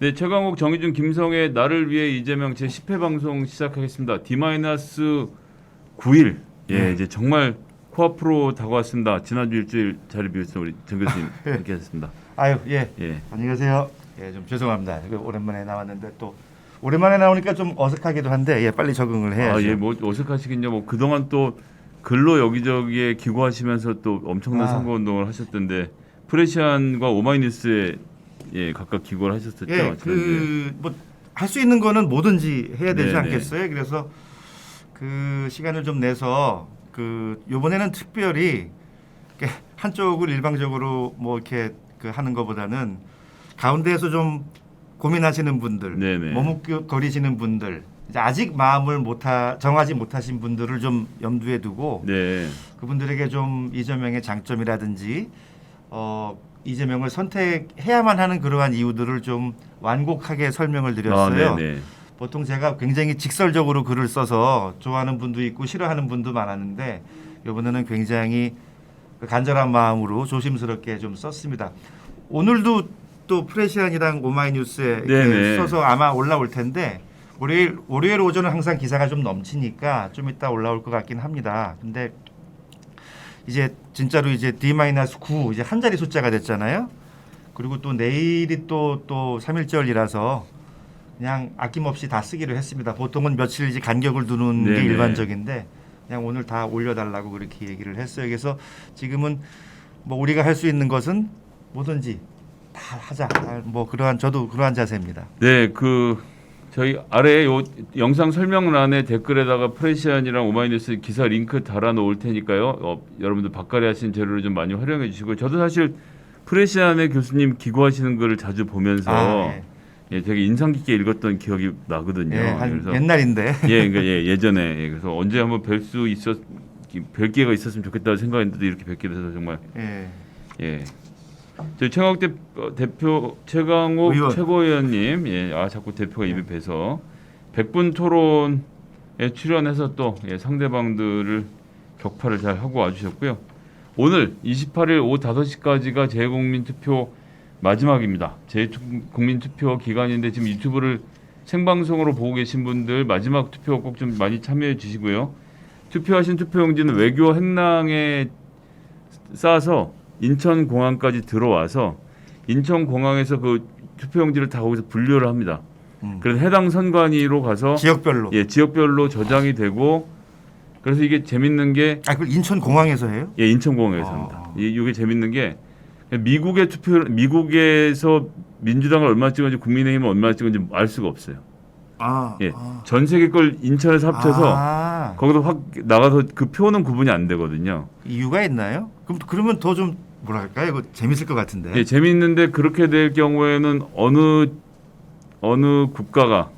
네, 최강욱, 정의준, 김성애 나를 위해 이재명 제 10회 방송 시작하겠습니다. D-9일. 예, 이제 정말 코앞으로 다가왔습니다. 지난주 일주일 자리 비우신 우리 정 교수님 함께 하셨습니다. 아유, 예. 예. 안녕히 계세요. 예, 좀 죄송합니다. 오랜만에 나왔는데 또 오랜만에 나오니까 좀 어색하기도 한데 예, 빨리 적응을 해야죠. 아, 예, 뭐 어색하시긴요. 뭐 그동안 또 근로 여기저기에 기고하시면서 또 엄청난 선거 운동을 하셨던데 프레시안과 오마이뉴스에 예, 각각 기고를 하셨었죠. 예, 뭐 할 수 있는 거는 뭐든지 해야 되지 네네. 않겠어요? 그래서 그 시간을 좀 내서 그 이번에는 특별히 이렇게 한쪽을 일방적으로 뭐 이렇게 그 하는 것보다는 가운데에서 좀 고민하시는 분들, 네네. 머뭇거리시는 분들, 이제 아직 마음을 정하지 못하신 분들을 좀 염두에 두고 네. 그분들에게 좀 이재명의 장점이라든지 이재명을 선택해야만 하는 그러한 이유들을 좀 완곡하게 설명을 드렸어요. 아, 네네. 보통 제가 굉장히 직설적으로 글을 써서 좋아하는 분도 있고 싫어하는 분도 많았는데 이번에는 굉장히 간절한 마음으로 조심스럽게 좀 썼습니다. 오늘도 또 프레시안이랑 오마이뉴스에 네네. 써서 아마 올라올 텐데 월요일 오전은 항상 기사가 좀 넘치니까 좀 이따 올라올 것 같긴 합니다. 근데 이제 진짜로 이제 D-9 이제 한 자리 숫자가 됐잖아요. 그리고 또 내일이 또 3.1절이라서 그냥 아낌없이 다 쓰기로 했습니다. 보통은 며칠 이제 간격을 두는 네네. 게 일반적인데 그냥 오늘 다 올려달라고 그렇게 얘기를 했어요. 그래서 지금은 뭐 우리가 할 수 있는 것은 뭐든지 다 하자. 뭐 저도 그러한 자세입니다. 네, 저희 아래 요 영상 설명란에 댓글에다가 프레시안이랑 오마이뉴스 기사 링크 달아 놓을 테니까요. 여러분들 밥가리 하신 재료를 좀 많이 활용해 주시고 저도 사실 프레시안의 교수님 기고하시는 거를 자주 보면서 예, 되게 인상 깊게 읽었던 기억이 나거든요. 예, 그래서 옛날인데. 예, 그러니까 예전에 그래서 언제 한번 뵐 기회가 있었으면 좋겠다고 생각했는데 이렇게 뵙게 돼서 정말 예. 저희 최강욱 대표 최강욱 의원. 최고위원님 자꾸 대표가 입에 배서 100분 토론에 출연해서 또 상대방들을 격파를 잘 하고 와주셨고요. 오늘 28일 오후 5시까지가 재국민투표 마지막입니다. 재국민투표 기간인데 지금 유튜브를 생방송으로 보고 계신 분들 마지막 투표 꼭 좀 많이 참여해 주시고요. 투표하신 투표용지는 외교 행랑에 싸서 인천공항까지 들어와서 인천공항에서 그 투표용지를 다 거기서 분류를 합니다. 그래서 해당 선관위로 가서 지역별로. 지역별로 저장이 되고 그래서 이게 재밌는 게 그걸 인천공항에서 해요? 인천공항에서 합니다. 이게 재밌는 게 미국에서 민주당을 얼마 찍었는지 국민의힘을 얼마 찍었는지 알 수가 없어요. 전 세계 걸 인천에서 합쳐서 거기서 확 나가서 그 표는 구분이 안 되거든요. 이유가 있나요? 그러면 더 좀 뭐랄까요? 이거 재밌을 것 같은데. 재밌는데 그렇게 될 경우에는 어느 국가가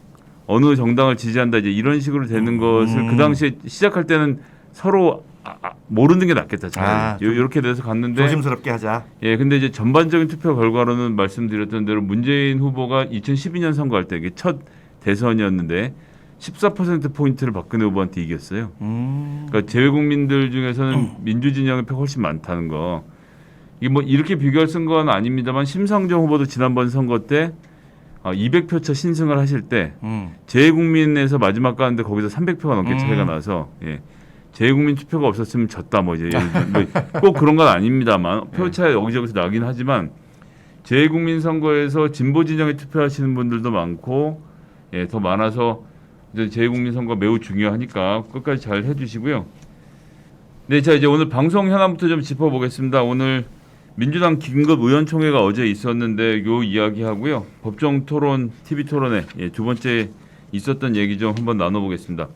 어느 정당을 지지한다 이제 이런 식으로 되는 것을 그 당시에 시작할 때는 서로 모르는 게 낫겠다. 이렇게 돼서 갔는데 조심스럽게 하자. 근데 이제 전반적인 투표 결과로는 말씀드렸던 대로 문재인 후보가 2012년 선거할 때 이게 첫 대선이었는데 14% 포인트를 박근혜 후보한테 이겼어요. 그러니까 재외국민들 중에서는 민주진영의 표가 훨씬 많다는 거. 이게 뭐 이렇게 비교할 건 아닙니다만 심상정 후보도 지난번 선거 때 200표 차 신승을 하실 때 재외국민에서 마지막 가는데 거기서 300표가 넘게 차이가 나서 재외국민 투표가 없었으면 졌다 뭐 이제 꼭 그런 건 아닙니다만 표 차이 여기저기서 나긴 하지만 재외국민 선거에서 진보 진영에 투표하시는 분들도 많고 더 많아서 이제 재외국민 선거 매우 중요하니까 끝까지 잘 해주시고요. 네, 자 이제 오늘 방송 현안부터 좀 짚어보겠습니다. 오늘 민주당 긴급 의원총회가 어제 있었는데 요 이야기하고요. 법정 토론, TV 토론회 두 번째 있었던 얘기 좀 한번 나눠보겠습니다.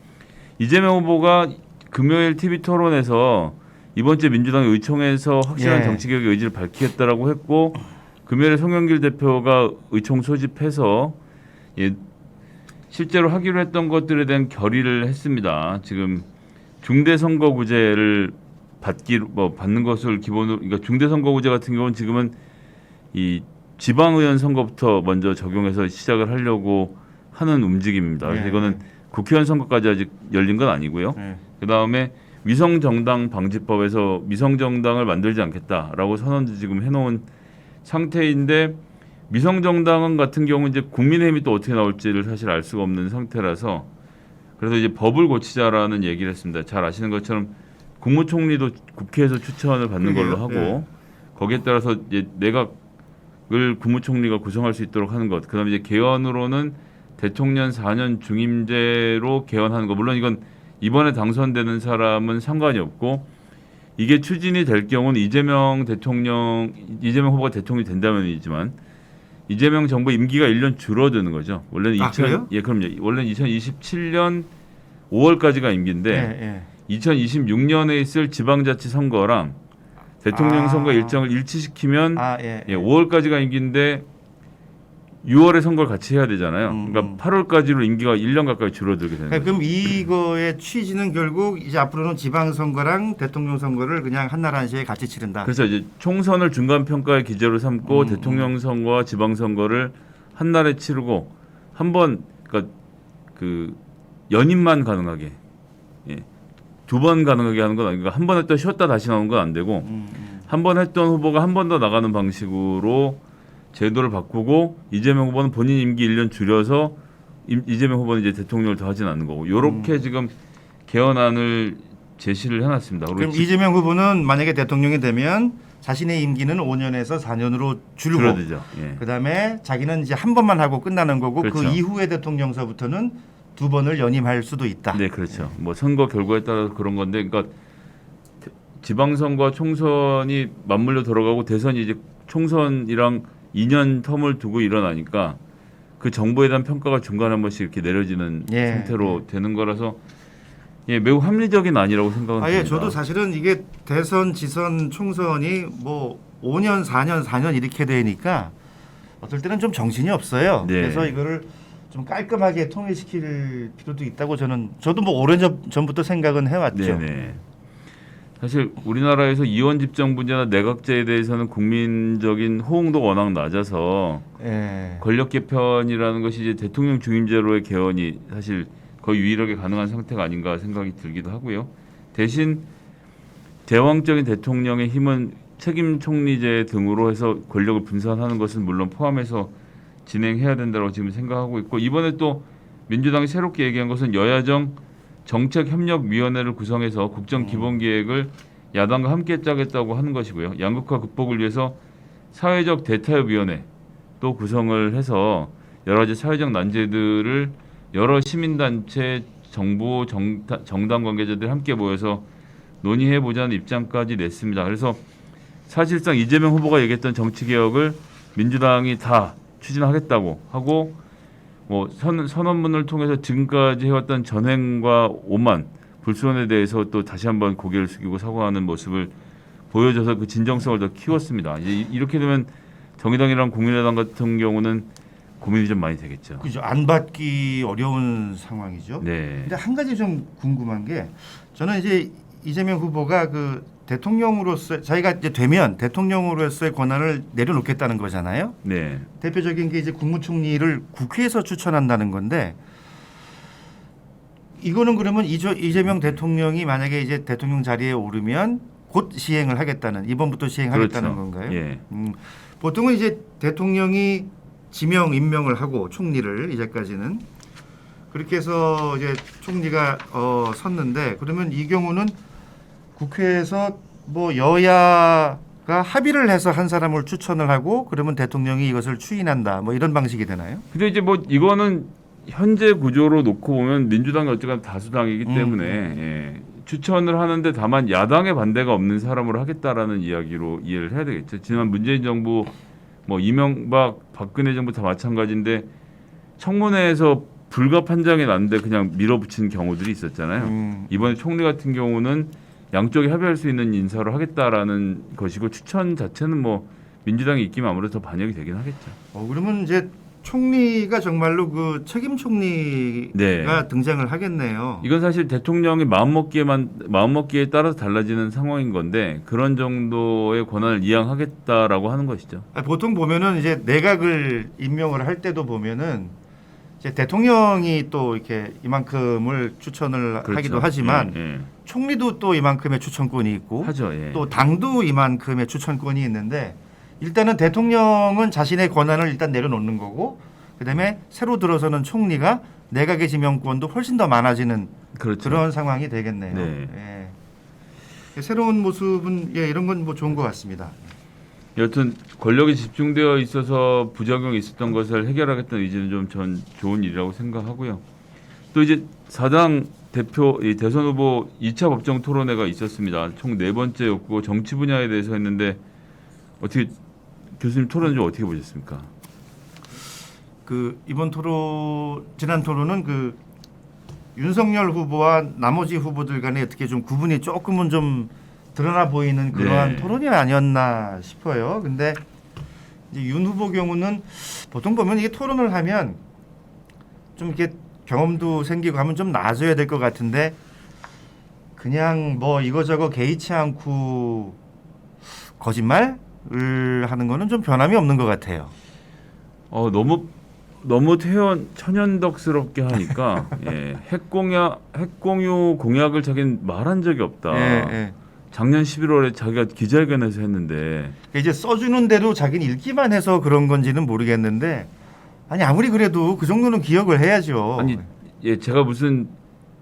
이재명 후보가 금요일 TV 토론에서 이번 주 민주당 의총에서 확실한 정치개혁의 의지를 밝히겠다라고 했고 금요일에 송영길 대표가 의총 소집해서 실제로 하기로 했던 것들에 대한 결의를 했습니다. 지금 중대선거구제를 받는 것을 기본으로, 그러니까 중대선거구제 같은 경우는 지금은 이 지방의원 선거부터 먼저 적용해서 시작을 하려고 하는 움직임입니다. 그래서 이거는 국회의원 선거까지 아직 열린 건 아니고요. 그 다음에 위성정당 방지법에서 위성정당을 만들지 않겠다라고 선언도 지금 해놓은 상태인데 미성정당 같은 경우 이제 국민의힘이 또 어떻게 나올지를 사실 알 수가 없는 상태라서 그래서 이제 법을 고치자라는 얘기를 했습니다. 잘 아시는 것처럼 국무총리도 국회에서 추천을 받는 걸로 하고 네. 거기에 따라서 이제 내각을 국무총리가 구성할 수 있도록 하는 것. 그다음에 이제 개헌으로는 대통령 4년 중임제로 개헌하는 거. 물론 이건 이번에 당선되는 사람은 상관이 없고 이게 추진이 될 경우는 이재명 후보가 대통령이 된다면이지만 이재명 정부 임기가 1년 줄어드는 거죠. 원래는 그래요? 그럼요. 원래는 2027년 5월까지가 임기인데 예, 예. 2026년에 있을 지방자치 선거랑 대통령 선거 일정을 일치시키면 예, 예, 5월까지가 임기인데 6월에 선거를 같이 해야 되잖아요. 그러니까 8월까지로 임기가 1년 가까이 줄어들게 되는 거죠. 그럼 이거의 취지는 결국 이제 앞으로는 지방선거랑 대통령 선거를 그냥 한날 한시에 같이 치른다. 그래서 이제 총선을 중간 평가의 기제로 삼고 대통령 선거와 지방 선거를 한 날에 치르고 한 번 그러니까 그 연임만 가능하게 예. 두 번 가능하게 하는 건 아니고 한 번 했다 쉬었다 다시 나오는 건 안 되고 한 번 했던 후보가 한 번 더 나가는 방식으로 제도를 바꾸고 이재명 후보는 본인 임기 1년 줄여서 이재명 후보는 이제 대통령을 더 하진 않는 거고 이렇게 지금 개헌안을 제시를 해놨습니다. 그럼 이재명 후보는 만약에 대통령이 되면 자신의 임기는 5년에서 4년으로 줄고 줄어들죠. 예. 그다음에 자기는 이제 한 번만 하고 끝나는 거고 그 그렇죠. 이후에 대통령서부터는 두 번을 연임할 수도 있다. 네, 그렇죠. 뭐 선거 결과에 따라서 그런 건데, 그러니까 지방선거와 총선이 맞물려 돌아가고 대선이 이제 총선이랑 2년 텀을 두고 일어나니까 그 정부에 대한 평가가 중간에 한 번씩 이렇게 내려지는 예. 상태로 되는 거라서 예, 매우 합리적인 아니라고 생각은 예, 듭니다. 저도 사실은 이게 대선, 지선, 총선이 뭐 5년, 4년 이렇게 되니까 어떨 때는 좀 정신이 없어요. 네. 그래서 이거를 좀 깔끔하게 통일시킬 필요도 있다고 저도 뭐 오랜 전부터 생각은 해왔죠. 네네. 사실 우리나라에서 이원 집정부제나 내각제에 대해서는 국민적인 호응도가 워낙 낮아서 예. 권력 개편이라는 것이 이제 대통령 중임제로의 개헌이 사실 거의 유일하게 가능한 상태가 아닌가 생각이 들기도 하고요. 대신 제왕적인 대통령의 힘은 책임 총리제 등으로 해서 권력을 분산하는 것은 물론 포함해서 진행해야 된다고 지금 생각하고 있고 이번에 또 민주당이 새롭게 얘기한 것은 여야정 정책협력위원회를 구성해서 국정기본계획을 야당과 함께 짜겠다고 하는 것이고요. 양극화 극복을 위해서 사회적 대타협위원회 또 구성을 해서 여러 가지 사회적 난제들을 여러 시민단체, 정부, 정당 관계자들이 함께 모여서 논의해보자는 입장까지 냈습니다. 그래서 사실상 이재명 후보가 얘기했던 정치개혁을 민주당이 다 추진하겠다고 하고 뭐 선언문을 통해서 지금까지 해왔던 전횡과 오만, 불손에 대해서 또 다시 한번 고개를 숙이고 사과하는 모습을 보여줘서 그 진정성을 더 키웠습니다. 이렇게 되면 정의당이랑 국민의당 같은 경우는 고민이 좀 많이 되겠죠. 그죠. 안 받기 어려운 상황이죠. 네. 근데 한 가지 좀 궁금한 게 저는 이제 이재명 후보가 그 대통령으로서 자기가 이제 되면 대통령으로서의 권한을 내려놓겠다는 거잖아요. 네. 대표적인 게 이제 국무총리를 국회에서 추천한다는 건데 이거는 그러면 이재명 대통령이 만약에 이제 대통령 자리에 오르면 곧 시행을 하겠다는 이번부터 시행하겠다는 그렇죠. 건가요? 예. 보통은 이제 대통령이 지명 임명을 하고 총리를 이제까지는 그렇게 해서 이제 총리가 섰는데 그러면 이 경우는 국회에서 뭐 여야가 합의를 해서 한 사람을 추천을 하고 그러면 대통령이 이것을 추인한다 뭐 이런 방식이 되나요? 근데 이제 뭐 이거는 현재 구조로 놓고 보면 민주당이 어쨌든 다수당이기 때문에 예, 추천을 하는데 다만 야당의 반대가 없는 사람으로 하겠다라는 이야기로 이해를 해야 되겠죠. 지난 문재인 정부 뭐 이명박 박근혜 정부 다 마찬가지인데 청문회에서 불가 판정이 났는데 그냥 밀어붙인 경우들이 있었잖아요. 이번에 총리 같은 경우는 양쪽이 합의할 수 있는 인사로 하겠다라는 것이고 추천 자체는 뭐 민주당이 있기면 아무래도 더 반영이 되긴 하겠죠. 그러면 이제 총리가 정말로 그 책임 총리가 네. 등장을 하겠네요. 이건 사실 대통령이 마음먹기에 따라서 달라지는 상황인 건데 그런 정도의 권한을 이양하겠다라고 하는 것이죠. 보통 보면은 이제 내각을 임명을 할 때도 보면은 이제 대통령이 또 이렇게 이만큼을 추천을 그렇죠. 하기도 하지만 예. 총리도 또 이만큼의 추천권이 있고 하죠. 예. 또 당도 이만큼의 추천권이 있는데 일단은 대통령은 자신의 권한을 일단 내려놓는 거고 그다음에 새로 들어서는 총리가 내각의 지명권도 훨씬 더 많아지는 그렇죠. 그런 상황이 되겠네요. 네. 예. 새로운 모습은 예, 이런 건 뭐 좋은 것 같습니다. 여튼 권력이 집중되어 있어서 부작용이 있었던 것을 해결하겠다는 의지는 좀 전 좋은 일이라고 생각하고요. 또 이제 사당 대표 이 대선 후보 2차 법정 토론회가 있었습니다. 총 4번째였고 정치 분야에 대해서 했는데 어떻게 교수님 토론 좀 어떻게 보셨습니까? 그 이번 지난 토론은 그 윤석열 후보와 나머지 후보들 간에 어떻게 좀 구분이 조금은 좀 드러나 보이는 그러한 네. 토론이 아니었나 싶어요. 근데 이제 윤 후보 경우는 보통 보면 이게 토론을 하면 좀 이렇게 경험도 생기고 하면 좀 나아져야 될 것 같은데 그냥 뭐 이거저거 개의치 않고 거짓말을 하는 거는 좀 변함이 없는 것 같아요. 너무 천연덕스럽게 하니까 예, 핵공유 공약을 자기는 말한 적이 없다. 예. 작년 11월에 자기가 기자회견에서 했는데 이제 써주는 대로 자기는 읽기만 해서 그런 건지는 모르겠는데 아니 아무리 그래도 그 정도는 기억을 해야죠. 아니 예, 제가 무슨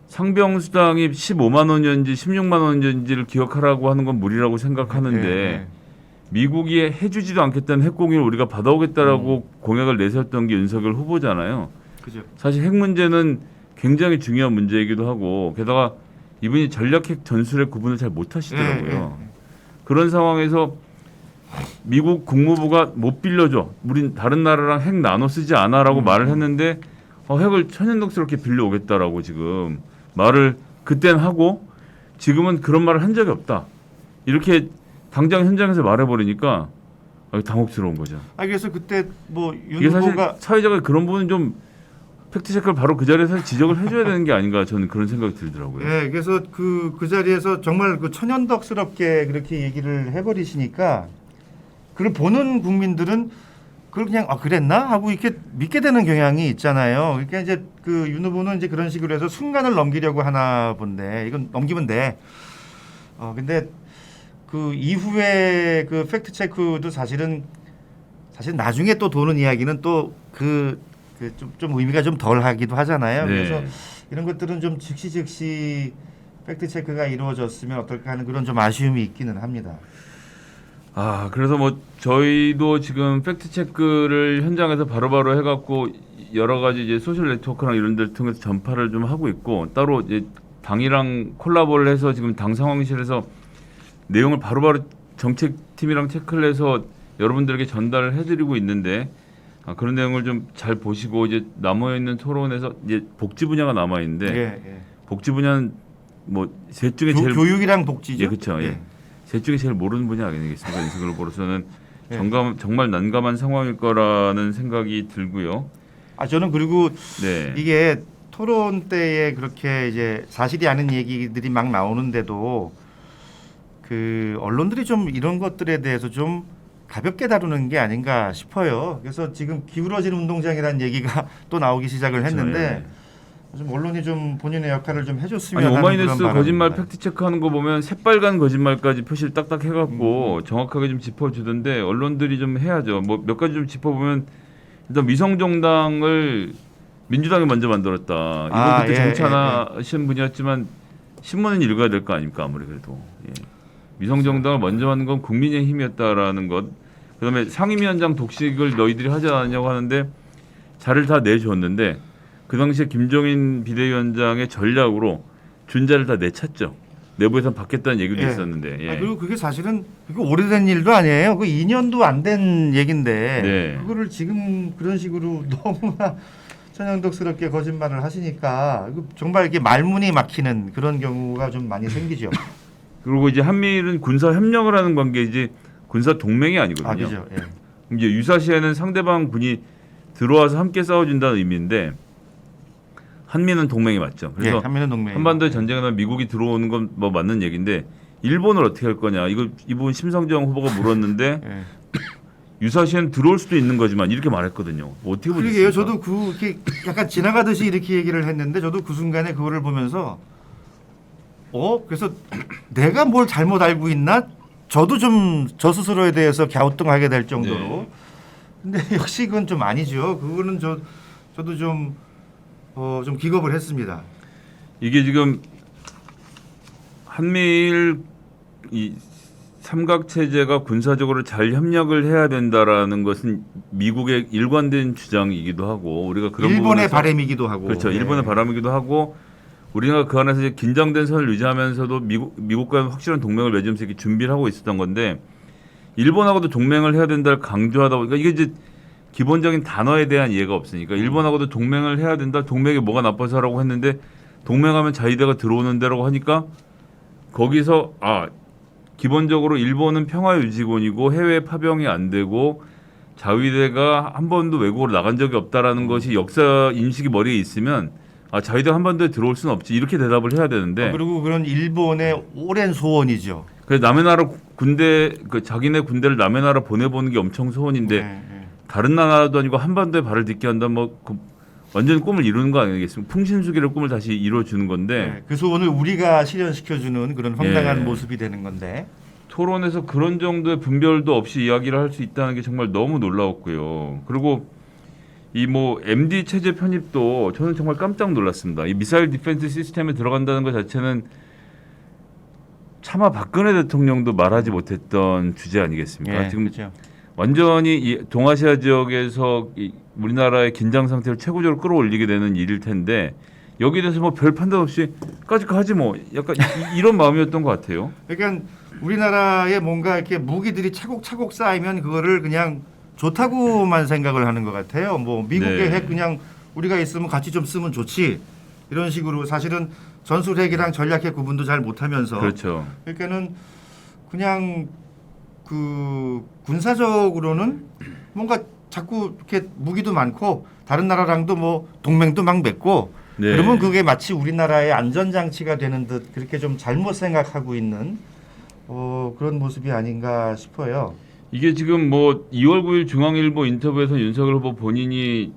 상병수당이 15만 원이었는지 16만 원이었는지를 기억하라고 하는 건 무리라고 생각하는데 예. 미국이 해주지도 않겠다는 핵공유를 우리가 받아오겠다라고 공약을 내세웠던 게 윤석열 후보잖아요. 그죠. 사실 핵 문제는 굉장히 중요한 문제이기도 하고 게다가 이분이 전략핵 전술의 구분을 잘 못하시더라고요. 그런 상황에서 미국 국무부가 못 빌려줘. 우린 다른 나라랑 핵 나눠 쓰지 않아라고 말을 했는데 핵을 천연덕스럽게 빌려오겠다라고 지금 말을 그땐 하고 지금은 그런 말을 한 적이 없다. 이렇게 당장 현장에서 말해버리니까 당혹스러운 거죠. 그래서 그때 뭐 윤 이게 사실 후보가 사회자가 그런 부분 좀 팩트체크를 바로 그 자리에서 지적을 해줘야 되는 게 아닌가 저는 그런 생각이 들더라고요. 예, 그래서 그 자리에서 정말 그 천연덕스럽게 그렇게 얘기를 해버리시니까 그걸 보는 국민들은 그걸 그냥 그랬나 하고 이렇게 믿게 되는 경향이 있잖아요. 그러니까 이제 그 윤 후보는 이제 그런 식으로 해서 순간을 넘기려고 하나 본데 이건 넘기면 돼. 근데 그 이후에 그 팩트 체크도 사실 나중에 또 도는 이야기는 또 좀 의미가 좀 덜하기도 하잖아요. 네. 그래서 이런 것들은 좀 즉시 팩트 체크가 이루어졌으면 어떨까 하는 그런 좀 아쉬움이 있기는 합니다. 그래서 뭐 저희도 지금 팩트 체크를 현장에서 바로바로 해갖고 여러 가지 이제 소셜 네트워크랑 이런 데를 통해서 전파를 좀 하고 있고 따로 이제 당이랑 콜라보를 해서 지금 당 상황실에서 내용을 바로바로 정책팀이랑 체크를 해서 여러분들에게 전달을 해드리고 있는데 그런 내용을 좀 잘 보시고 이제 남아 있는 토론에서 이제 복지 분야가 남아 있는데 복지 분야는 뭐 셋 중에 제일 교육이랑 복지죠. 예, 그렇죠. 예. 셋 중에 제일 모르는 분야 아니겠습니까? 윤석열 후보로서는 예. 정말 난감한 상황일 거라는 생각이 들고요. 저는 그리고 네. 이게 토론 때에 그렇게 이제 사실이 아닌 얘기들이 막 나오는데도 그 언론들이 좀 이런 것들에 대해서 좀 가볍게 다루는 게 아닌가 싶어요. 그래서 지금 기울어진 운동장이라는 얘기가 또 나오기 시작을 했는데 좀 언론이 좀 본인의 역할을 좀 해줬으면 하는 오마이뉴스 그런 거짓말 바람입니다. 팩트 체크하는 거 보면 새빨간 거짓말까지 표시를 딱딱 해갖고 정확하게 좀 짚어주던데 언론들이 좀 해야죠. 뭐 몇 가지 좀 짚어보면 일단 위성정당을 민주당이 먼저 만들었다. 이건 그때 정치하신 분이었지만 신문은 읽어야 될 거 아닙니까 아무리 그래도. 예. 위성정당을 먼저 만든 건 국민의힘이었다라는 것. 그다음에 상임위원장 독식을 너희들이 하지 않았냐고 하는데 자를 다 내줬는데 그 당시에 김종인 비대위원장의 전략으로 준자를 다 내찼죠. 내부에서 받겠다는 얘기도 있었는데. 예. 그리고 그게 사실은 그게 오래된 일도 아니에요. 그 2년도 안 된 얘긴데 네. 그거를 지금 그런 식으로 너무나 천연덕스럽게 거짓말을 하시니까 정말 이게 말문이 막히는 그런 경우가 좀 많이 생기죠. 그리고 이제 한미일은 군사 협력을 하는 관계이지 군사 동맹이 아니거든요. 그죠. 예. 이제 유사시에는 상대방 군이 들어와서 함께 싸워준다는 의미인데 한미는 동맹이 맞죠. 그래서 한미는 동맹. 한반도의 전쟁에 나면 미국이 들어오는 건 뭐 맞는 얘기인데 일본을 어떻게 할 거냐. 이 부분 심상정 후보가 물었는데 유사시에는 들어올 수도 있는 거지만 이렇게 말했거든요. 어떻게 보셨습니까? 그러게요. 저도 그게 약간 지나가듯이 이렇게 얘기를 했는데 저도 그 순간에 그거를 보면서 그래서 내가 뭘 잘못 알고 있나? 저도 좀 저 스스로에 대해서 갸우뚱하게 될 정도로. 네. 근데 역시 그건 좀 아니죠. 그거는 저도 좀 기겁을 했습니다. 이게 지금 한미일 이 삼각 체제가 군사적으로 잘 협력을 해야 된다라는 것은 미국의 일관된 주장이기도 하고 우리가 그런 일본의 부분에서- 바람이기도 하고 그렇죠. 네. 일본의 바람이기도 하고 우리가 그 안에서 이제 긴장된 선을 유지하면서도 미국과 확실한 동맹을 맺으면서 이렇게 준비를 하고 있었던 건데 일본하고도 동맹을 해야 된다를 강조하다 보니까 이게 이제 기본적인 단어에 대한 이해가 없으니까 일본하고도 동맹을 해야 된다. 동맹이 뭐가 나빠서라고 했는데 동맹하면 자위대가 들어오는 데라고 하니까 거기서 기본적으로 일본은 평화유지군이고 해외 파병이 안 되고 자위대가 한 번도 외국으로 나간 적이 없다라는 것이 역사 인식이 머리에 있으면 자위대가 한 번도 들어올 수는 없지 이렇게 대답을 해야 되는데 그리고 그런 일본의 오랜 소원이죠. 그래서 남의 나라 군대 자기네 군대를 남의 나라 보내보는 게 엄청 소원인데 네, 네. 다른 나라도 아니고 한반도에 발을 딛게 한다면 완전 꿈을 이루는 거 아니겠습니까? 풍신수길의 꿈을 다시 이루어주는 건데 네. 그래서 오늘 우리가 실현시켜주는 그런 황당한 예. 모습이 되는 건데. 토론에서 그런 정도의 분별도 없이 이야기를 할 수 있다는 게 정말 너무 놀라웠고요. 그리고 이 MD 체제 편입도 저는 정말 깜짝 놀랐습니다. 이 미사일 디펜스 시스템에 들어간다는 것 자체는 차마 박근혜 대통령도 말하지 못했던 주제 아니겠습니까? 예, 지금 그렇죠. 완전히 이 동아시아 지역에서 우리나라의 긴장 상태를 최고적으로 끌어올리게 되는 일일 텐데 여기에 대해서 별 판단 없이 까짓 거 하지 약간 이런 마음이었던 것 같아요. 그러니까 우리나라에 뭔가 이렇게 무기들이 차곡차곡 쌓이면 그거를 그냥 좋다고만 생각을 하는 것 같아요. 미국의 네. 핵 그냥 우리가 있으면 같이 좀 쓰면 좋지 이런 식으로 사실은 전술 핵이랑 전략 핵 구분도 잘 못하면서 그렇죠. 그러니까는 그냥 그 군사적으로는 뭔가 자꾸 이렇게 무기도 많고 다른 나라랑도 동맹도 막 맺고 네. 그러면 그게 마치 우리나라의 안전장치가 되는 듯 그렇게 좀 잘못 생각하고 있는 그런 모습이 아닌가 싶어요. 이게 지금 2월 9일 중앙일보 인터뷰에서 윤석열 후보 본인이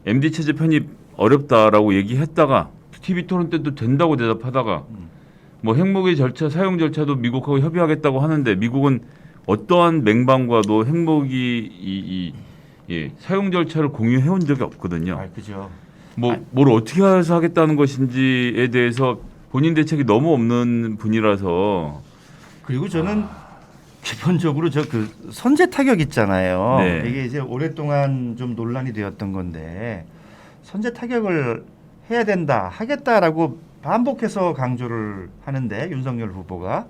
MD 체제 편입 어렵다라고 얘기했다가 TV 토론 때도 된다고 대답하다가 핵무기 절차 사용 절차도 미국하고 협의하겠다고 하는데 미국은 어떠한 맹방과도 핵무기 사용 절차를 공유해 온 적이 없거든요. 그죠. 뭘 어떻게 해서 하겠다는 것인지에 대해서 본인 대책이 너무 없는 분이라서 그리고 저는 기본적으로 그 선제 타격 있잖아요. 네. 이게 이제 오랫동안 좀 논란이 되었던 건데 선제 타격을 해야 된다, 하겠다라고 반복해서 강조를 하는데 윤석열 후보가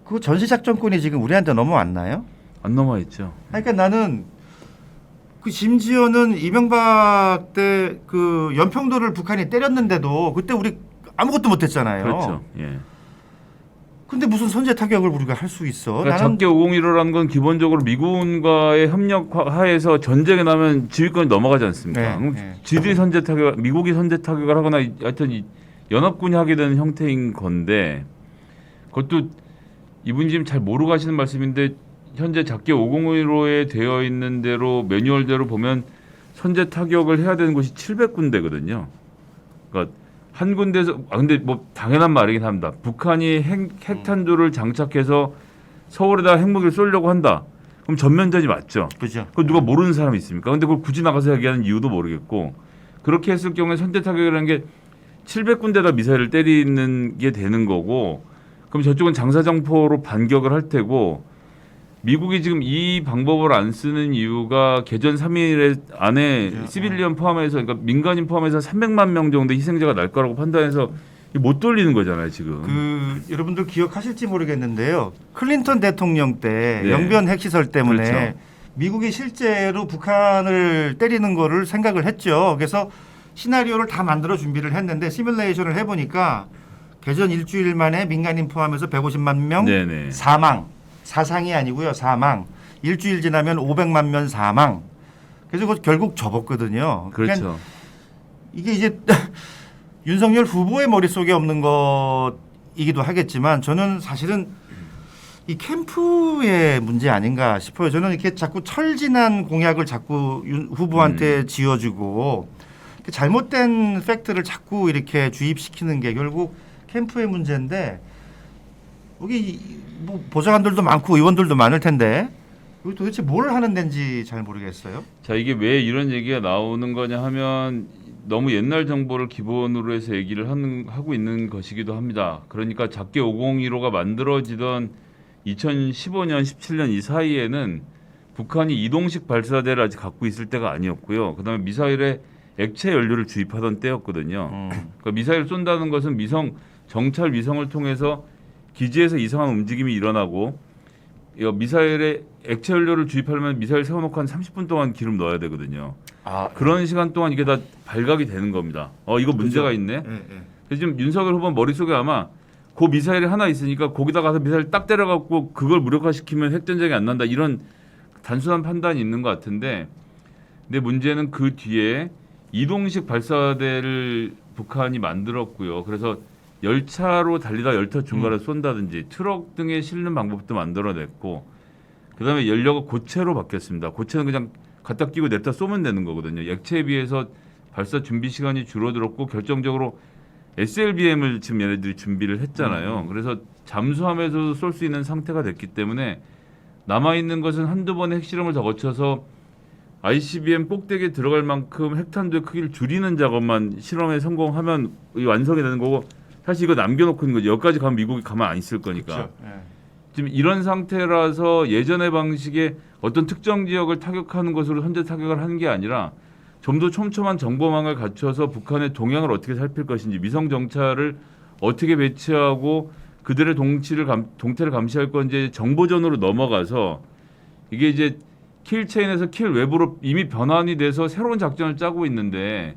그 전시작전권이 지금 우리한테 넘어왔나요? 안 넘어 있죠. 그러니까 나는 그 심지어는 이명박 때 그 연평도를 북한이 때렸는데도 그때 우리 아무것도 못했잖아요. 그렇죠. 예. 근데 무슨 선제 타격을 우리가 할 수 있어? 그러니까 작게 501호라는 건 기본적으로 미군과의 협력 하에서 전쟁이 나면 지휘권이 넘어가지 않습니까? 그럼 지들이 선제 타격, 미국이 선제 타격을 하거나 하여튼 연합군이 하게 되는 형태인 건데 그것도 이분이 지금 잘 모르고 하시는 말씀인데 현재 작게 501호에 되어 있는 대로 매뉴얼대로 보면 선제 타격을 해야 되는 곳이 700군데거든요. 그러니까 한 군데서 근데 당연한 말이긴 합니다. 북한이 핵탄두를 장착해서 서울에다 핵무기를 쏘려고 한다. 그럼 전면전이 맞죠. 그죠. 그거 누가 모르는 사람이 있습니까? 근데 그걸 굳이 나가서 얘기하는 이유도 모르겠고 그렇게 했을 경우에 선제 타격이라는 게 700군데다 미사일을 때리는 게 되는 거고 그럼 저쪽은 장사정포로 반격을 할 테고 미국이 지금 이 방법을 안 쓰는 이유가 개전 3일 안에 시빌리언 포함해서 그러니까 민간인 포함해서 300만 명 정도 희생자가 날 거라고 판단해서 못 돌리는 거잖아요 지금. 여러분들 기억하실지 모르겠는데요. 클린턴 대통령 때 네. 영변 핵시설 때문에 그렇죠. 미국이 실제로 북한을 때리는 거를 생각을 했죠. 그래서 시나리오를 다 만들어 준비를 했는데 시뮬레이션을 해보니까 개전 일주일 만에 민간인 포함해서 150만 명 네네. 사망. 사상이 아니고요. 사망. 일주일 지나면 500만 명 사망. 그래서 결국 접었거든요. 그렇죠. 그러니까 이게 이제 윤석열 후보의 머릿속에 없는 것이기도 하겠지만 저는 사실은 이 캠프의 문제 아닌가 싶어요. 저는 이렇게 자꾸 철진한 공약을 자꾸 윤 후보한테 지어주고 잘못된 팩트를 자꾸 이렇게 주입시키는 게 결국 캠프의 문제인데 여기 뭐 보좌관들도 많고 의원들도 많을 텐데 여기 도대체 뭘 하는 데인지 잘 모르겠어요. 자, 이게 왜 이런 얘기가 나오는 거냐 하면 너무 옛날 정보를 기본으로 해서 얘기를 하고 있는 것이기도 합니다. 그러니까 작게 5015가 만들어지던 2015년, 17년 이 사이에는 북한이 이동식 발사대를 아직 갖고 있을 때가 아니었고요. 그다음에 미사일에 액체 연료를 주입하던 때였거든요. 그러니까 미사일 쏜다는 것은 정찰 위성을 통해서 기지에서 이상한 움직임이 일어나고 미사일에 액체 연료를 주입하려면 미사일 세워놓고 한 30분 동안 기름 넣어야 되거든요. 그런 시간 동안 이게 다 발각이 되는 겁니다. 이거 문제가 있네. 그래서 지금 윤석열 후보 머릿속에 아마 그 미사일이 하나 있으니까 거기다 가서 미사일 딱 때려갖고 그걸 무력화시키면 핵전쟁이 안 난다. 이런 단순한 판단이 있는 것 같은데, 근데 문제는 그 뒤에 이동식 발사대를 북한이 만들었고요. 그래서 열차로 달리다 열차 중간에 쏜다든지 트럭 등에 실는 방법도 만들어냈고, 그다음에 연료가 고체로 바뀌었습니다. 고체는 그냥 갖다 끼고 냅다 쏘면 되는 거거든요. 액체에 비해서 발사 준비 시간이 줄어들었고 결정적으로 SLBM을 지금 얘네들이 준비를 했잖아요. 그래서 잠수함에서도 쏠 수 있는 상태가 됐기 때문에 남아있는 것은 한두 번의 핵실험을 더 거쳐서 ICBM 꼭대기에 들어갈 만큼 핵탄두의 크기를 줄이는 작업만 실험에 성공하면 완성이 되는 거고, 사실 이거 남겨놓고 있는 거죠. 여기까지 가면 미국이 가만 안 있을 거니까. 그렇죠. 지금 이런 상태라서 예전의 방식의 어떤 특정 지역을 타격하는 것으로 현재 타격을 하는 게 아니라 좀 더 촘촘한 정보망을 갖춰서 북한의 동향을 어떻게 살필 것인지, 위성 정찰을 어떻게 배치하고 그들의 동태를 감시할 건지 정보전으로 넘어가서 이게 이제 킬 체인에서 킬 외부로 이미 변환이 돼서 새로운 작전을 짜고 있는데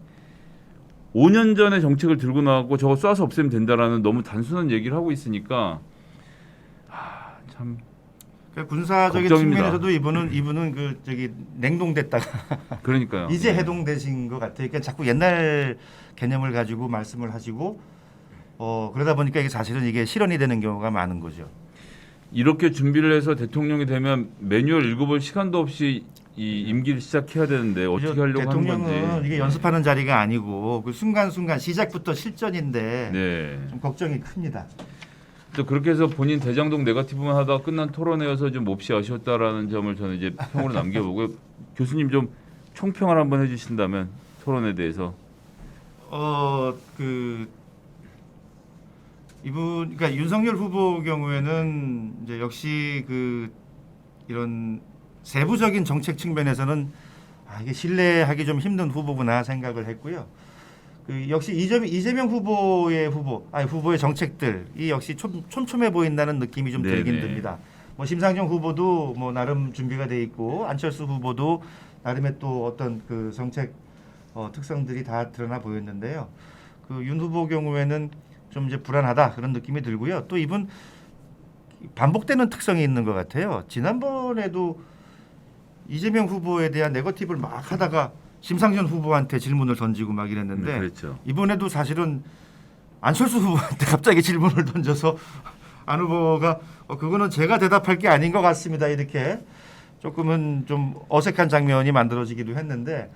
5년 전에 정책을 들고 나왔고 저거 쏴서 없애면 된다라는 너무 단순한 얘기를 하고 있으니까 참 그러니까 군사적인 걱정입니다. 측면에서도 이분은 그 저기 냉동됐다가 그러니까요. 이제 네. 해동되신 것 같아요. 그러니까 자꾸 옛날 개념을 가지고 말씀을 하시고 그러다 보니까 이게 사실은 이게 실현이 되는 경우가 많은 거죠. 이렇게 준비를 해서 대통령이 되면 매뉴얼 읽어볼 시간도 없이 이 임기를 시작해야 되는데 어떻게 하려고 하는 대통령은 건지. 이게 연습하는 자리가 아니고 그 순간순간 시작부터 실전인데 네. 좀 걱정이 큽니다. 또 그렇게 해서 본인 대장동 네거티브만 하다가 끝난 토론회여서 좀 몹시 아쉬웠다라는 점을 저는 이제 평으로 남겨보고요. 교수님 좀 총평을 한번 해주신다면 토론에 대해서. 그러니까 윤석열 후보 경우에는 이제 역시 이런 세부적인 정책 측면에서는 이게 신뢰하기 좀 힘든 후보구나 생각을 했고요. 역시 이재명 후보의 정책들이 역시 촘촘해 보인다는 느낌이 좀 들긴 듭니다. 뭐 심상정 후보도 뭐 나름 준비가 돼 있고 안철수 후보도 나름의 또 어떤 그 정책 특성들이 다 드러나 보였는데요. 윤 후보 경우에는 좀 이제 불안하다 그런 느낌이 들고요. 또 이분 반복되는 특성이 있는 것 같아요. 지난번에도 이재명 후보에 대한 네거티브를 막 하다가 심상정 후보한테 질문을 던지고 막 이랬는데 그렇죠. 이번에도 사실은 안철수 후보한테 갑자기 질문을 던져서 안 후보가 그거는 제가 대답할 게 아닌 것 같습니다. 이렇게 조금은 좀 어색한 장면이 만들어지기도 했는데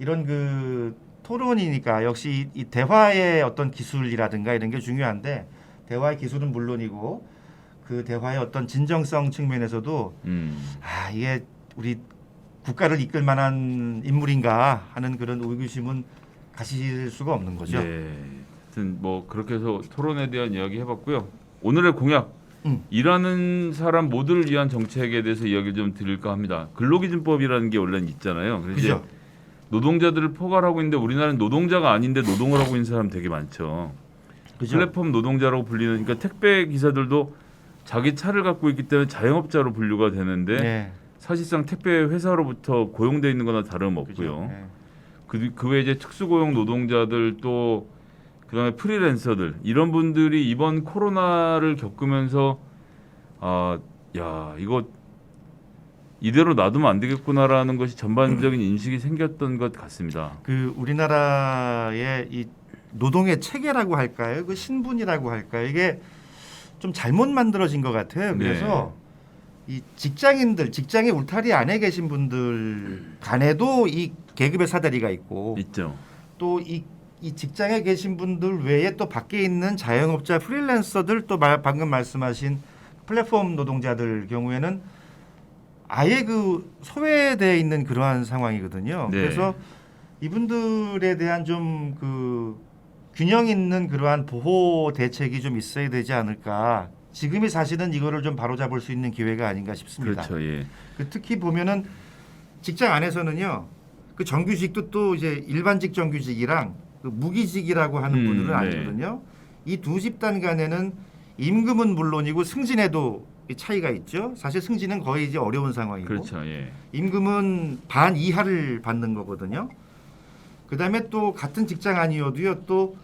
이런 토론이니까 역시 이 대화의 어떤 기술이라든가 이런 게 중요한데 대화의 기술은 물론이고 그 대화의 어떤 진정성 측면에서도 이게 우리 국가를 이끌 만한 인물인가 하는 그런 의구심은 가실 수가 없는 거죠. 네. 하여튼 뭐 그렇게 해서 토론에 대한 이야기 해봤고요. 오늘의 공약. 일하는 사람 모두를 위한 정책에 대해서 이야기를 좀 드릴까 합니다. 근로기준법이라는 게 원래는 있잖아요. 그래서 그죠? 노동자들을 포괄하고 있는데 우리나라는 노동자가 아닌데 노동을 하고 있는 사람 되게 많죠. 그죠? 플랫폼 노동자라고 불리는, 그러니까 택배 기사들도 자기 차를 갖고 있기 때문에 자영업자로 분류가 되는데 네. 사실상 택배 회사로부터 고용돼 있는 거나 다름없고요. 그죠? 네. 그 외에 이제 특수고용 노동자들 또 그다음에 프리랜서들 이런 분들이 이번 코로나를 겪으면서 이거 이대로 놔두면 안 되겠구나라는 것이 전반적인 인식이 생겼던 것 같습니다. 우리나라의 이 노동의 체계라고 할까요? 그 신분이라고 할까요? 이게 좀 잘못 만들어진 것 같아요. 그래서 이 직장의 울타리 안에 계신 분들 간에도 이 계급의 사다리가 있고 있죠. 또 이 이 직장에 계신 분들 외에 또 밖에 있는 자영업자 프리랜서들 또 방금 말씀하신 플랫폼 노동자들 경우에는 아예 그 소외되어 있는 그러한 상황이거든요. 네. 그래서 이분들에 대한 좀 그 균형 있는 그러한 보호 대책이 좀 있어야 되지 않을까. 지금이 사실은 이거를 좀 바로잡을 수 있는 기회가 아닌가 싶습니다. 그렇죠. 예. 특히 보면은 직장 안에서는요, 그 정규직도 또 이제 일반직 정규직이랑 그 무기직이라고 하는 분들은 네. 아니거든요. 이 두 집단 간에는 임금은 물론이고 승진에도 이 차이가 있죠. 사실 승진은 거의 이제 어려운 상황이고, 그렇죠. 예. 임금은 반 이하를 받는 거거든요. 그다음에 또 같은 직장 아니어도요, 또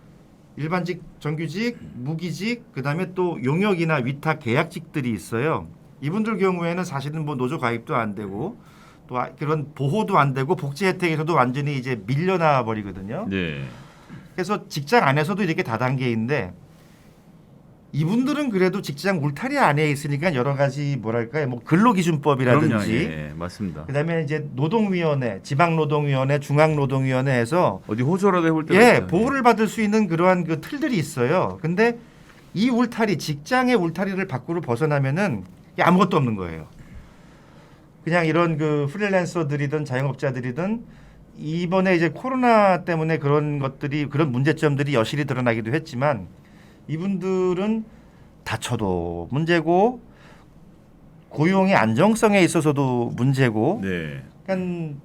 일반직, 정규직, 무기직, 그다음에 또 용역이나 위탁 계약직들이 있어요. 이분들 경우에는 사실은 뭐 노조 가입도 안 되고 또 그런 보호도 안 되고 복지 혜택에서도 완전히 이제 밀려나 버리거든요. 네. 그래서 직장 안에서도 이렇게 다단계인데 이분들은 그래도 직장 울타리 안에 있으니까 여러 가지 뭐랄까요, 뭐 근로기준법이라든지, 그럼요. 예. 맞습니다. 그다음에 이제 노동위원회, 지방노동위원회, 중앙노동위원회에서 어디 호소라도 해볼 때 예, 보호를 받을 수 있는 그러한 그 틀들이 있어요. 근데 이 울타리, 직장의 울타리를 밖으로 벗어나면은 이게 아무것도 없는 거예요. 그냥 이런 그 프리랜서들이든 자영업자들이든 이번에 이제 코로나 때문에 그런 것들이, 그런 문제점들이 여실히 드러나기도 했지만 이분들은 다쳐도 문제고 고용의 안정성에 있어서도 문제고, 네. 그러니까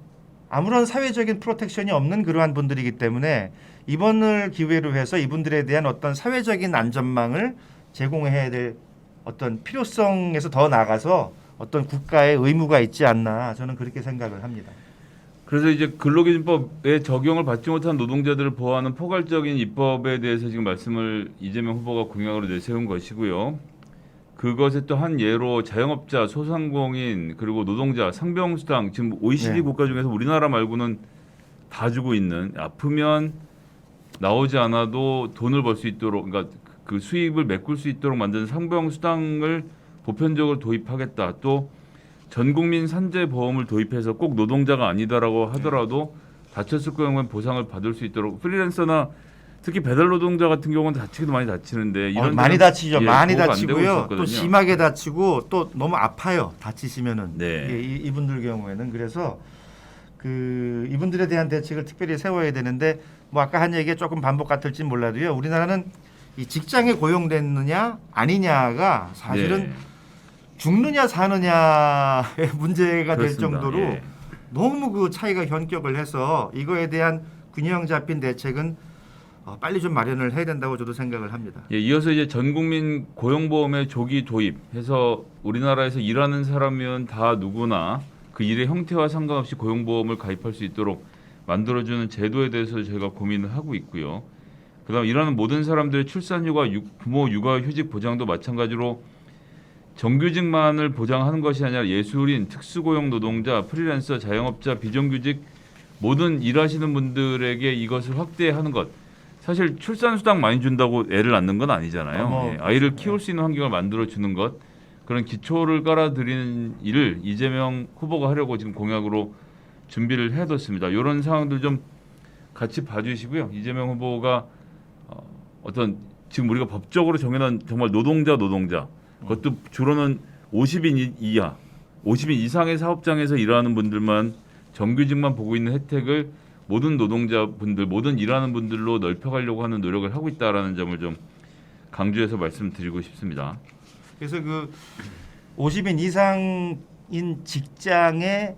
아무런 사회적인 프로텍션이 없는 그러한 분들이기 때문에 이번을 기회로 해서 이분들에 대한 어떤 사회적인 안전망을 제공해야 될 어떤 필요성에서 더 나가서 어떤 국가의 의무가 있지 않나, 저는 그렇게 생각을 합니다. 그래서 이제 근로기준법에 적용을 받지 못한 노동자들을 보호하는 포괄적인 입법에 대해서 지금 말씀을 이재명 후보가 공약으로 내세운 것이고요. 그것의 또 한 예로 자영업자, 소상공인, 그리고 노동자, 상병수당, 지금 OECD 네. 국가 중에서 우리나라 말고는 다 주고 있는, 아프면 나오지 않아도 돈을 벌 수 있도록, 그러니까 그 수입을 메꿀 수 있도록 만든 상병수당을 보편적으로 도입하겠다. 또 전국민 산재보험을 도입해서 꼭 노동자가 아니다라고 하더라도 다쳤을 경우에 보상을 받을 수 있도록, 프리랜서나 특히 배달 노동자 같은 경우는 다치기도 많이 다치는데 이런 많이 데는 다치죠. 예, 많이 보호가 안 되고 다치고요. 있었거든요. 또 심하게 다치고 또 너무 아파요. 다치시면은. 네. 예, 이분들 경우에는. 그래서 그 이분들에 대한 대책을 특별히 세워야 되는데, 뭐 아까 한 얘기에 조금 반복 같을지 몰라도요. 우리나라는 이 직장에 고용됐느냐 아니냐가 사실은 네. 죽느냐 사느냐의 문제가 될 그렇습니다. 정도로 예. 너무 그 차이가 현격을 해서 이거에 대한 균형 잡힌 대책은 빨리 좀 마련을 해야 된다고 저도 생각을 합니다. 예, 이어서 이제 전국민 고용보험의 조기 도입해서 우리나라에서 일하는 사람이면 다 누구나 그 일의 형태와 상관없이 고용보험을 가입할 수 있도록 만들어주는 제도에 대해서 저희가 고민을 하고 있고요. 그다음 일하는 모든 사람들의 출산휴가, 부모 육아휴직 보장도 마찬가지로 정규직만을 보장하는 것이 아니라 예술인, 특수고용 노동자, 프리랜서, 자영업자, 비정규직 모든 일하시는 분들에게 이것을 확대하는 것. 사실 출산수당 많이 준다고 애를 낳는 건 아니잖아요. 예, 아이를 키울 수 있는 환경을 만들어 주는 것, 그런 기초를 깔아드리는 일을 이재명 후보가 하려고 지금 공약으로 준비를 해뒀습니다. 이런 상황들 좀 같이 봐주시고요. 이재명 후보가 어떤 지금 우리가 법적으로 정해놓은 정말 노동자 그것도 주로는 50인 이하, 50인 이상의 사업장에서 일하는 분들만, 정규직만 보고 있는 혜택을 모든 노동자분들, 모든 일하는 분들로 넓혀가려고 하는 노력을 하고 있다라는 점을 좀 강조해서 말씀드리고 싶습니다. 그래서 그 50인 이상인 직장의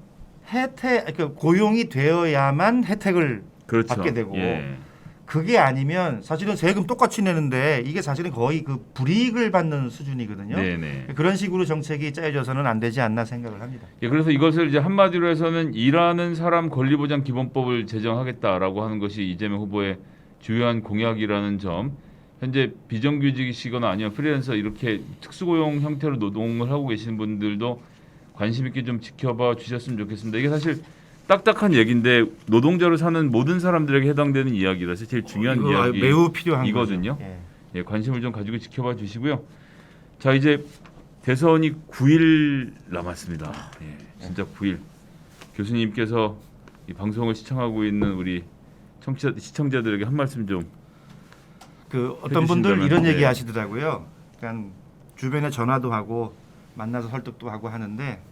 혜택, 그 고용이 되어야만 혜택을 그렇죠. 받게 되고, 예. 그게 아니면 사실은 세금 똑같이 내는데 이게 사실은 거의 그 불이익을 받는 수준이거든요. 네네. 그런 식으로 정책이 짜여져서는 안 되지 않나 생각을 합니다. 예, 그래서 이것을 이제 한마디로 해서는 일하는 사람 권리보장 기본법을 제정하겠다라고 하는 것이 이재명 후보의 주요한 공약이라는 점. 현재 비정규직이시거나 아니면 프리랜서 이렇게 특수고용 형태로 노동을 하고 계시는 분들도 관심 있게 좀 지켜봐 주셨으면 좋겠습니다. 이게 사실 딱딱한 얘기인데 노동자로 사는 모든 사람들에게 해당되는 이야기라서 제일 중요한 이야기 매우 필요한 이거든요. 거죠. 예. 예, 관심을 좀 가지고 지켜봐 주시고요. 자, 이제 대선이 9일 남았습니다. 예, 진짜 9일. 교수님께서 이 방송을 시청하고 있는 우리 청취자 시청자들에게 한 말씀 좀. 그 어떤 분들 해주신다면, 이런 네. 얘기 하시더라고요. 그러니까 주변에 전화도 하고 만나서 설득도 하고 하는데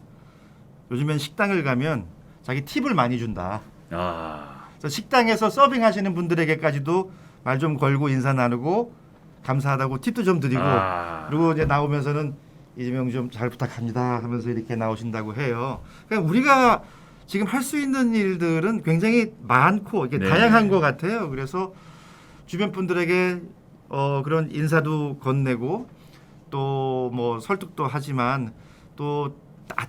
요즘엔 식당을 가면 자기 팁을 많이 준다. 아, 그래서 식당에서 서빙하시는 분들에게까지도 말 좀 걸고 인사 나누고 감사하다고 팁도 좀 드리고 그리고 이제 나오면서는 이재명 좀 잘 부탁합니다 하면서 이렇게 나오신다고 해요. 그러니까 우리가 지금 할 수 있는 일들은 굉장히 많고 이게 네. 다양한 것 같아요. 그래서 주변 분들에게 그런 인사도 건네고 또 뭐 설득도 하지만 또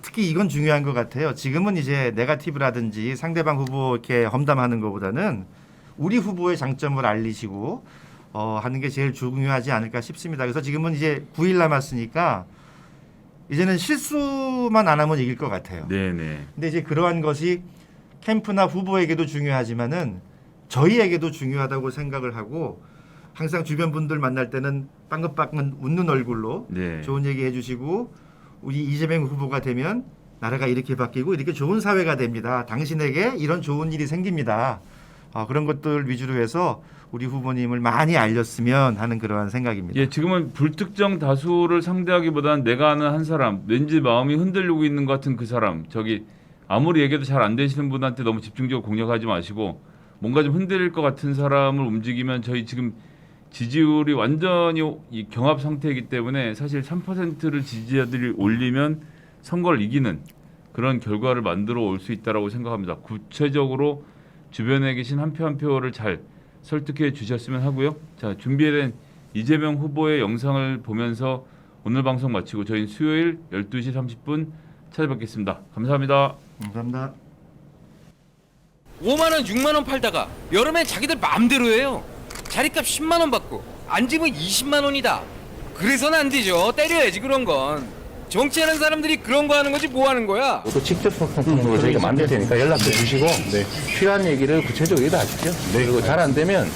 특히 이건 중요한 것 같아요. 지금은 이제 네거티브라든지 상대방 후보 이렇게 험담하는 것보다는 우리 후보의 장점을 알리시고 하는 게 제일 중요하지 않을까 싶습니다. 그래서 지금은 이제 9일 남았으니까 이제는 실수만 안 하면 이길 것 같아요. 네네. 근데 이제 그러한 것이 캠프나 후보에게도 중요하지만은 저희에게도 중요하다고 생각을 하고 항상 주변 분들 만날 때는 빵긋빵긋 웃는 얼굴로 네. 좋은 얘기 해주시고 우리 이재명 후보가 되면 나라가 이렇게 바뀌고 이렇게 좋은 사회가 됩니다. 당신에게 이런 좋은 일이 생깁니다. 그런 것들 위주로 해서 우리 후보님을 많이 알렸으면 하는 그러한 생각입니다. 예, 지금은 불특정 다수를 상대하기보다는 내가 아는 한 사람, 왠지 마음이 흔들리고 있는 것 같은 그 사람, 저기 아무리 얘기해도 잘 안 되시는 분한테 너무 집중적으로 공략하지 마시고 뭔가 좀 흔들릴 것 같은 사람을 움직이면 저희 지금 지지율이 완전히 이 경합 상태이기 때문에 사실 3%를 지지자들이 올리면 선거를 이기는 그런 결과를 만들어 올 수 있다라고 생각합니다. 구체적으로 주변에 계신 한 표 한 표를 잘 설득해 주셨으면 하고요. 자, 준비된 이재명 후보의 영상을 보면서 오늘 방송 마치고 저희는 수요일 12시 30분 찾아뵙겠습니다. 감사합니다. 감사합니다. 5만 원, 6만 원 팔다가 여름엔 자기들 마음대로 해요. 자리값 10만 원 받고 앉으면 20만 원이다. 그래서는 안 되죠. 때려야지 그런 건. 정치하는 사람들이 그런 거 하는 거지 뭐 하는 거야. 또 직접 소통으로 저희가 만들 테니까 연락해 주시고 필요한 얘기를 구체적으로 다 하십시오. 그리고 잘 안 되면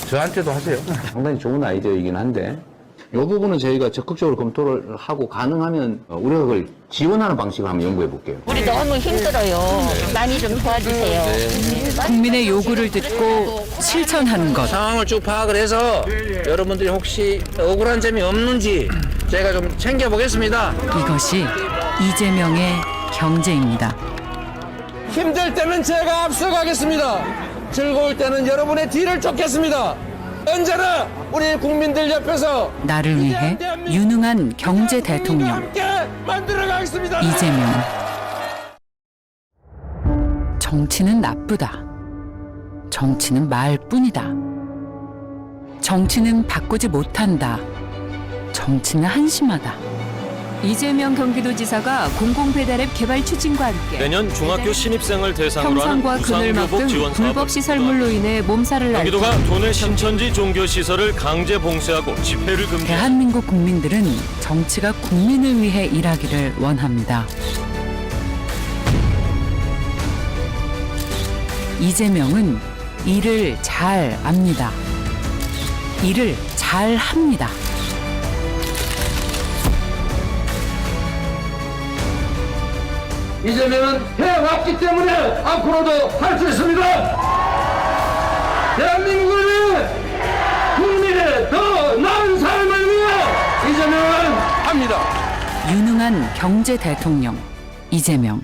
저한테도 하세요. 상당히 좋은 아이디어이긴 한데 이 부분은 저희가 적극적으로 검토를 하고 가능하면 우리가 그걸 지원하는 방식을 한번 연구해 볼게요. 우리 너무 힘들어요. 많이 좀 도와주세요. 국민의 요구를 듣고 실천하는 것. 상황을 쭉 파악을 해서 여러분들이 혹시 억울한 점이 없는지 제가 좀 챙겨보겠습니다. 이것이 이재명의 경제입니다. 힘들 때는 제가 앞서가겠습니다. 즐거울 때는 여러분의 뒤를 쫓겠습니다. 언제나 우리 국민들 옆에서 나를 위해 유능한 경제 대통령 함께 만들어가겠습니다. 이재명. 정치는 나쁘다. 정치는 말뿐이다. 정치는 바꾸지 못한다. 정치는 한심하다. 이재명 경기도지사가 공공배달앱 개발 추진과 함께 내년 중학교 신입생을 대상으로 하는 평상과 그늘막 우상교복 등 지원 불법 사업을 시설물로 인해 몸살을 앓던 경기도가 도내 신천지 종교 시설을 강제 봉쇄하고 집회를 금지. 대한민국 국민들은 정치가 국민을 위해 일하기를 원합니다. 이재명은 일을 잘 압니다. 일을 잘 합니다. 이재명은 해왔기 때문에 앞으로도 할 수 있습니다. 대한민국을 위해 국민의 더 나은 삶을 위해 이재명은 합니다. 유능한 경제 대통령 이재명.